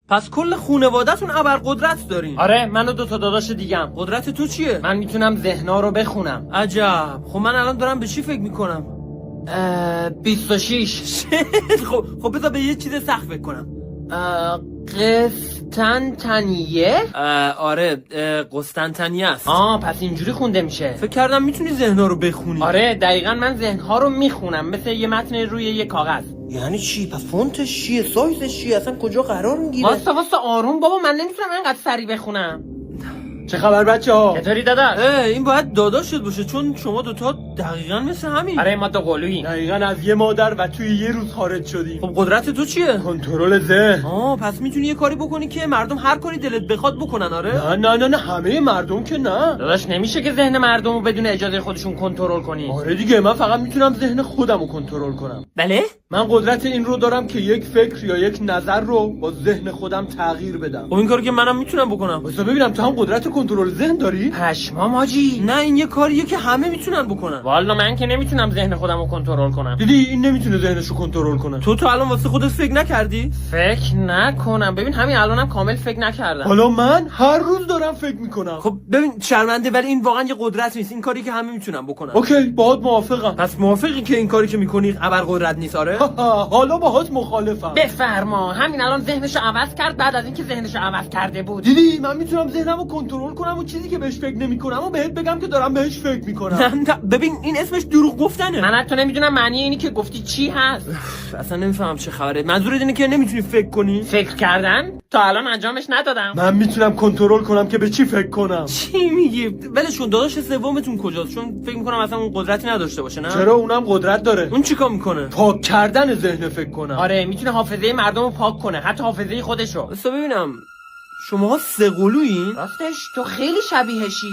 پس کل خونواده‌تون ابرقدرت دارین؟ آره، من و 2 تا داداش دیگم. قدرت تو چیه؟ من میتونم ذهنا رو بخونم. عجب. خب من الان دارم به چی فکر میکنم؟ 26. خب بذار به یه چیز سخت فکر کنم. قسطنطنیه؟ آره، قسطنطنیه است. پس اینجوری خونده میشه. فکر کردم میتونی ذهن‌ها رو بخونی. آره دقیقاً، من ذهنها رو میخونم مثل یه متن روی یه کاغذ. یعنی چی؟ پس فونتش چیه؟ سایزش چیه؟ اصلا کجا قرار میگیره؟ واسه آروم بابا، من نمیتونم انقدر سریع بخونم. چه خبر بچه‌ها؟ چطوری داداش؟ این باید داداشت باشه، چون شما دوتا دقیقاً مثل همین. آره ما 2 قلویی. دقیقاً از یه مادر و توی یه روز خارج شدیم. خب قدرت تو چیه؟ کنترل ذهن. پس میتونی یه کاری بکنی که مردم هر کاری دلت بخواد بکنن. آره؟ نه همه مردم که نه. داداش نمیشه که ذهن مردم رو بدون اجازه خودشون کنترل کنی. آره دیگه، من فقط میتونم ذهن خودم رو کنترل کنم. بله؟ من قدرت این رو دارم که یک فکر یا یک نظر رو با ذهن خودم تغییر بدم. خب این کارو که منم میتونم بکنم. واسه ببینم تو هم قدرت کنترل ذهن داری؟ پشمام حاجی. نه، این یه کاریه که همه میتونن بکنن. والا من که نمیتونم ذهن خودم رو کنترل کنم. دیدی این نمیتونه ذهنش رو کنترل کنه. تو الان واسه خودت فکر نکردی؟ فکر نکنم. ببین همین الانم کامل فکر نکردم. حالا من هر روز دارم فکر میکنم. خب ببین شرمنده، ولی این واقعا یه قدرت نیست. این کاری که همه میتونن بکنن. اوکی، باهات موافقم. پس موافقی که این کاری که میکنی ابرقدرت نیست؟ آره؟ حالا باهات مخالفم. بفرما. همین الان ذهنشو عوض کرد بعد از اینکه ذهنشو عوض کرده بود. دیدی من میتونم ذهنم رو کنترل کنم و چیزی که بهش فکر نمیکنم و بهت بگم که دارم بهش فکر میکنم. نه ببین این اسمش دروغ گفتنه. من حتی نمیدونم معنی اینی که گفتی چی هست. اصلا نمیفهمم چه خبره. منظورت اینه که نمیتونی فکر کنی؟ فکر کردن تا الان انجامش ندادم. من میتونم کنترل کنم که به چی فکر کنم. چی میگی؟ ولشون. داداش سومتون کجاست؟ چون فکر میکنم اصلا اون قدرتی نداشته باشه. نه چرا؟ اونم قدرت داره. اون چیکار میکنه؟ پاک کردن ذهن فکر کنم. آره میتونه حافظه مردم رو پاک کنه، حتی حافظه خودشو. بس ببینم شماها 3 قلوین؟ راستش تو خیلی شبیهشی.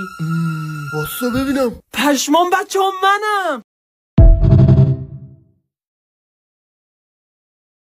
واسه ببینم. پشمان بچه‌ها منم.